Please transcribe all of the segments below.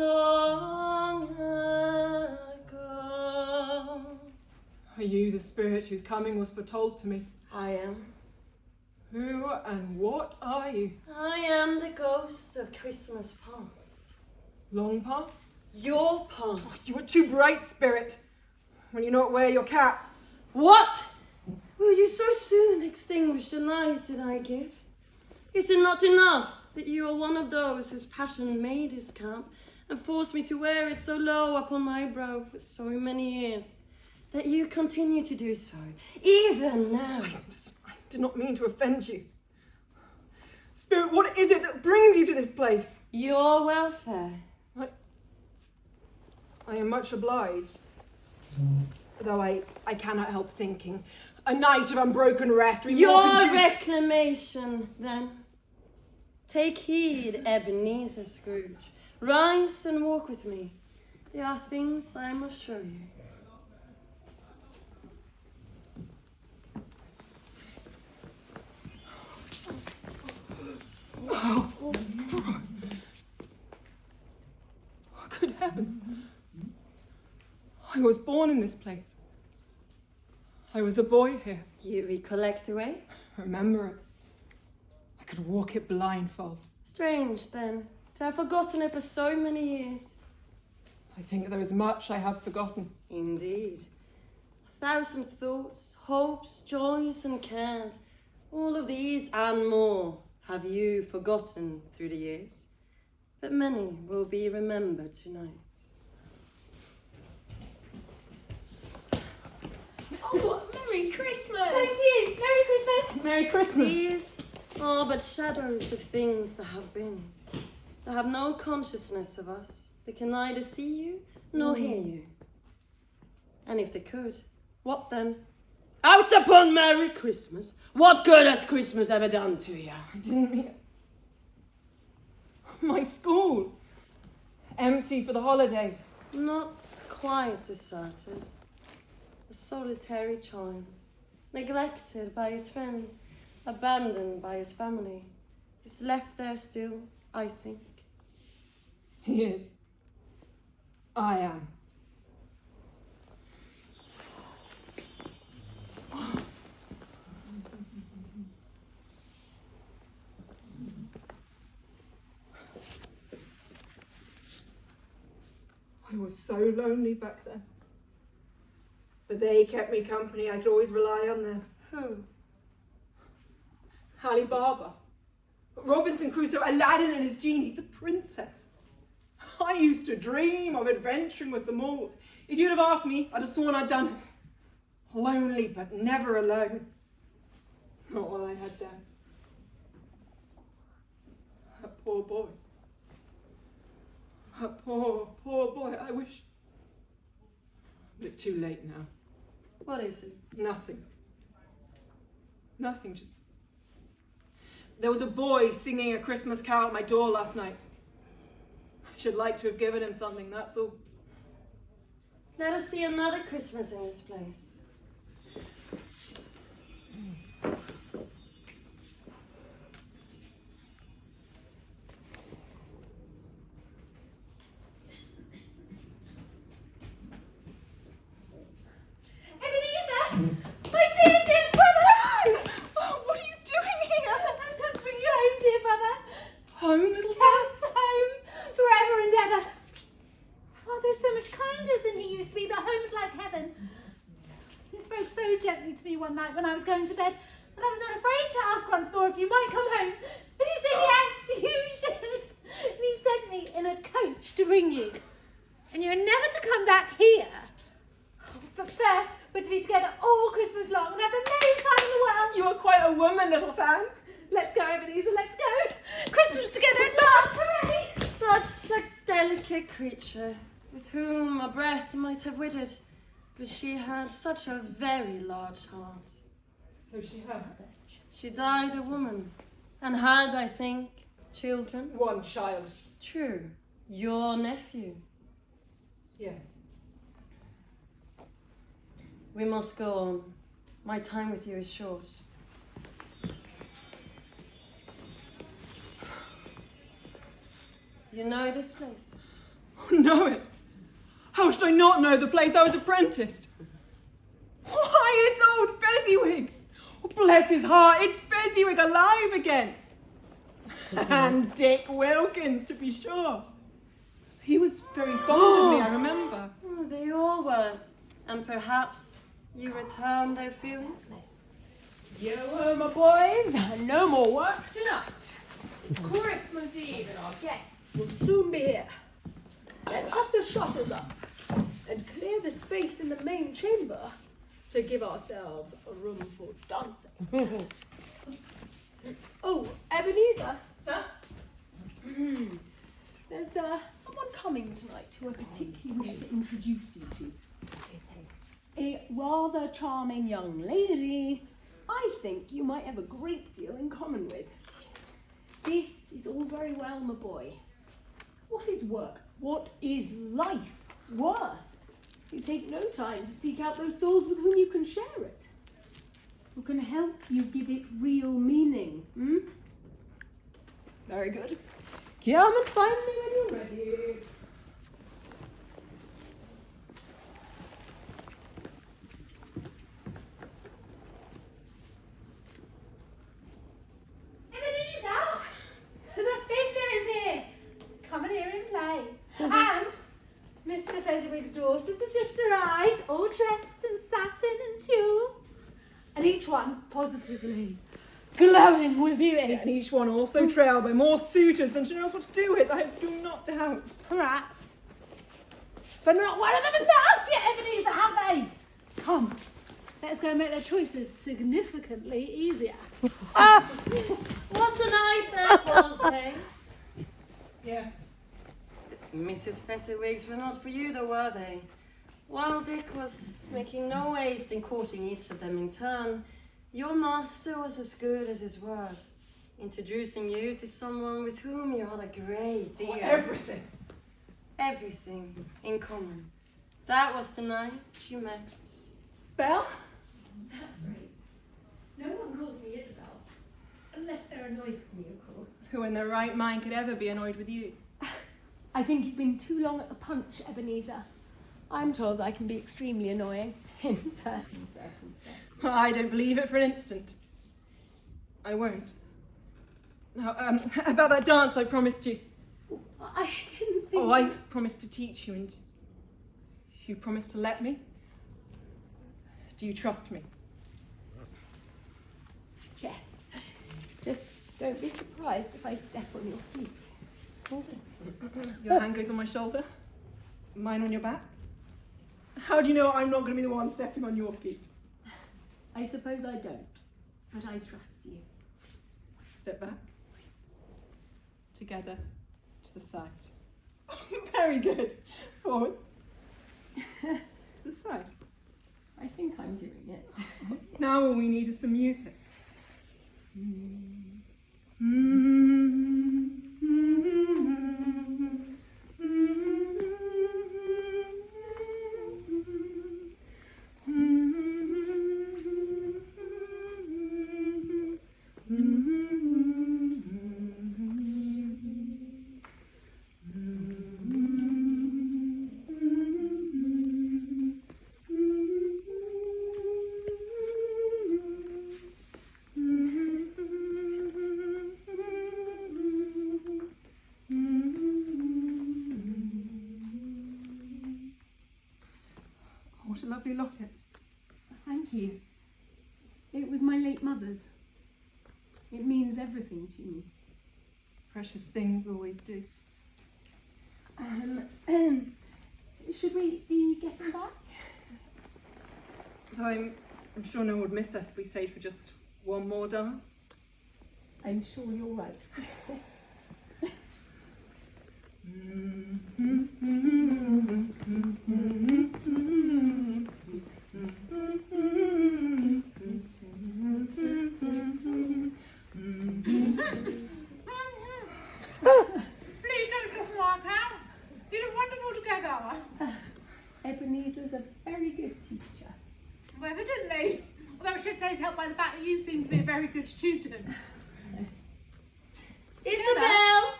long ago. Are you the spirit whose coming was foretold to me? I am. Who and what are you? I am the ghost of Christmas past. Long past? Your past. You are too bright, spirit. When you not wear your cap. What? Will you so soon extinguish the light that I give? Is it not enough that you are one of those whose passion made his cap and forced me to wear it so low upon my brow for so many years, that you continue to do so, even now? I did not mean to offend you. Spirit, what is it that brings you to this place? Your welfare. I am much obliged. Though I cannot help thinking. A night of unbroken rest. Your reclamation, then. Take heed, Ebenezer Scrooge. Rise and walk with me. There are things I must show you. Oh, good heavens. I was born in this place. I was a boy here. You recollect the way? Remember it. I could walk it blindfold. Strange, then, to have forgotten it for so many years. I think there is much I have forgotten. Indeed. 1,000 thoughts, hopes, joys and cares, all of these and more have you forgotten through the years. But many will be remembered tonight. Oh, Merry Christmas! Same to you. Merry Christmas. Merry Christmas. These are but shadows of things that have been. They have no consciousness of us. They can neither see you nor hear you. And if they could, what then? Out upon Merry Christmas! What good has Christmas ever done to you? I didn't mean it. My school. Empty for the holidays. Not quite deserted. A solitary child, neglected by his friends, abandoned by his family, is left there still, I think. He is. I am. I was so lonely back then. But they kept me company. I could always rely on them. Who? Alibaba, Robinson Crusoe, Aladdin and his genie, the princess. I used to dream of adventuring with them all. If you'd have asked me, I'd have sworn I'd done it. Lonely, but never alone. Not while I had Dad. That poor boy. That poor boy. I wish. But it's too late now. What is it? Nothing. Nothing, just... There was a boy singing a Christmas carol at my door last night. I should like to have given him something, that's all. Let us see another Christmas in this place. Ebenezer! My dear brother! Oh, what are you doing here? I'm come to bring you home, dear brother. Home, little Yes, home. Forever and ever. Father is so much kinder than he used to be. The home's like heaven. He spoke so gently to me one night when I was going to bed that I was not afraid to ask once more if you might come home. But he said, yes, you should. And he sent me in a coach to bring you. And you're never to come back here. But first, we're to be together all Christmas long and have the merriest time in the world. You are quite a woman, little fan. Let's go, Ebenezer, let's go. Christmas together at last, hooray! Such a delicate creature, with whom a breath might have withered, but she had such a very large heart. So she had She died a woman, and had, I think, children. one child. True, your nephew. Yes. We must go on. My time with you is short. You know this place? know it. How should I not know the place I was apprenticed? Why, it's old Fezziwig. Oh, bless his heart, it's Fezziwig alive again. And Dick Wilkins, to be sure. He was very fond of me, I remember. Oh, they all were. And perhaps you returned their feelings? Yo, my boys, no more work tonight. Christmas Eve and our guests will soon be here. Let's have the shutters up and clear the space in the main chamber to give ourselves a room for dancing. Oh, Ebenezer. Sir? There's someone coming tonight who I particularly wish to introduce you to. A rather charming young lady I think you might have a great deal in common with. This is all very well, my boy. What is work? What is life worth? You take no time to seek out those souls with whom you can share it, who can help you give it real meaning. Very good. Come and find me when you're ready. Ebenezer! The fiddler is here! Come and hear him play. And Mr. Fezziwig's daughters have just arrived, all dressed in satin and tulle. And each one positively glowing with beauty. And each one also trailed by more suitors than she knows what to do with, I do not doubt. Perhaps. But not one of them has asked yet, Ebenezer, have they? Come, let's go and make their choices significantly easier. What a night that was, hey? Yes. Mrs. Fezziwig's were not for you, though, were they? While Dick was making no waste in courting each of them in turn, your master was as good as his word, introducing you to someone with whom you had a great deal. Everything. Everything in common. That was the night you met. Belle? That's right. No one calls me Isabel, unless they're annoyed with me, of course. Who in their right mind could ever be annoyed with you? I think you've been too long at the punch, Ebenezer. I'm told I can be extremely annoying in certain circumstances. I don't believe it for an instant. I won't. Now, about that dance I promised you. I didn't think... Oh, I promised to teach you, and you promised to let me? Do you trust me? Yes. Just don't be surprised if I step on your feet. Your hand goes on my shoulder, mine on your back. How do you know I'm not going to be the one stepping on your feet? I suppose I don't, but I trust you. Step back. Together. To the side. Very good. Forwards. To the side. I think I'm doing it. Now all we need is some music. What a lovely locket. Thank you. It was my late mother's. It means everything to me. Precious things always do. Should we be getting back? Though I'm sure no one would miss us if we stayed for just one more dance. I'm sure you're right. Please don't look like that. You look wonderful together. Ebenezer's a very good teacher. Well, evidently. Although I should say it's helped by the fact that you seem to be a very good student. Isabel!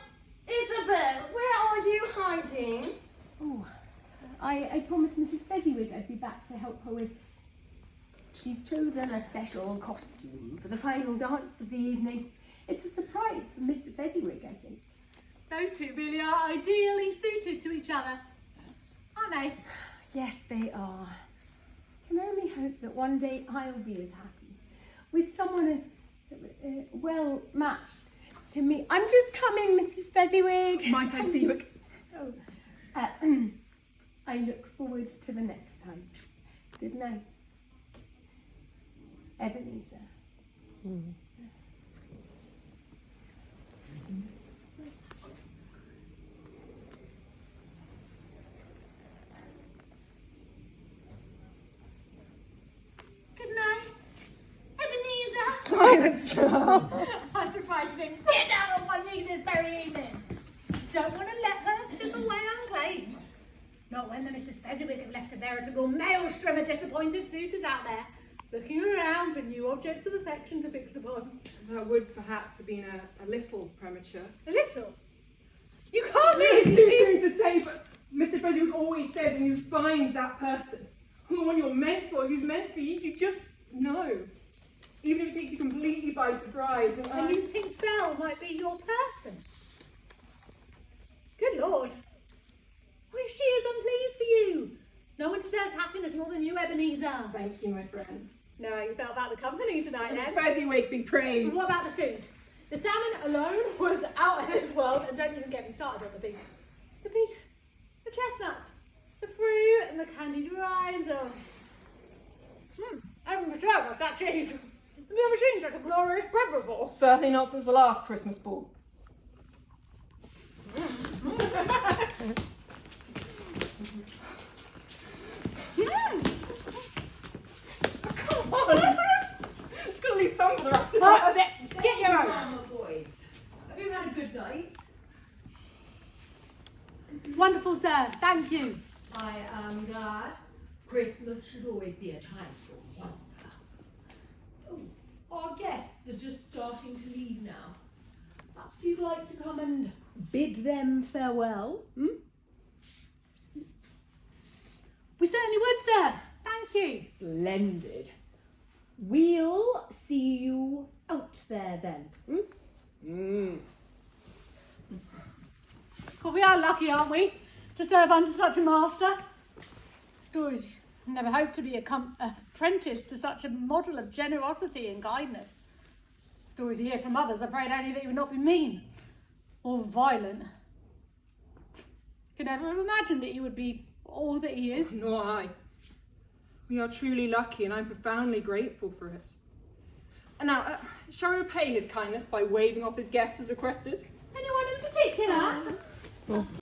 Isabel, where are you hiding? I promised Mrs. Fezziwig I'd be back to help her with... She's chosen a special costume for the final dance of the evening. It's a surprise for Mr. Fezziwig, I think. Those two really are ideally suited to each other, aren't they? Yes, they are. I can only hope that one day I'll be as happy with someone as well matched to me. I'm just coming, Mrs. Fezziwig. Might I see you? Oh, I look forward to the next time. Good night. Ebenezer. Good night, Ebenezer. Silence, child. I'm surprised you didn't get out on one knee this very evening. Don't want to let her slip away unclaimed. Not when the Mrs. Fezziwig have left a veritable maelstrom of disappointed suitors out there, looking around for new objects of affection to fix upon. That would perhaps have been a little premature. A little. You can't It's be. too soon to say, but Mr. Fezziwig always says when you find that person, the one you're meant for, who's meant for you, you just know. Even if it takes you completely by surprise. And you think Belle might be your person? Good Lord. Well, she is unpleased for you. No one deserves happiness more than you, Ebenezer. Thank you, my friend. No, you felt about the company tonight, then. Fezziwig be And praised. what about the food? The salmon alone was out of this world, and don't even get me started on the beef. The beef, the chestnuts, the fruit, and the candied rinds. Oh, I haven't returned what's that cheese. Have you ever seen such a glorious bread before? Certainly not since the last Christmas ball. Come on! Gotta leave some for the rest of us. Get your own. Well, boys, have you had a good night? Wonderful, sir. Thank you. I am glad. Christmas should always be a time for wonder. Oh, our guests are just starting to leave now. Perhaps you'd like to come and bid them farewell? We certainly would, sir. Thank you. Splendid. We'll see you out there then. Well, we are lucky, aren't we, to serve under such a master? Stories never hoped to be apprenticed to such a model of generosity and kindness. Stories you hear from others are afraid only that he would not be mean or violent. Could never have imagined that he would be all that he is. Nor I. We are truly lucky, and I'm profoundly grateful for it. And now, shall we repay his kindness by waving off his guests as requested? Anyone in particular?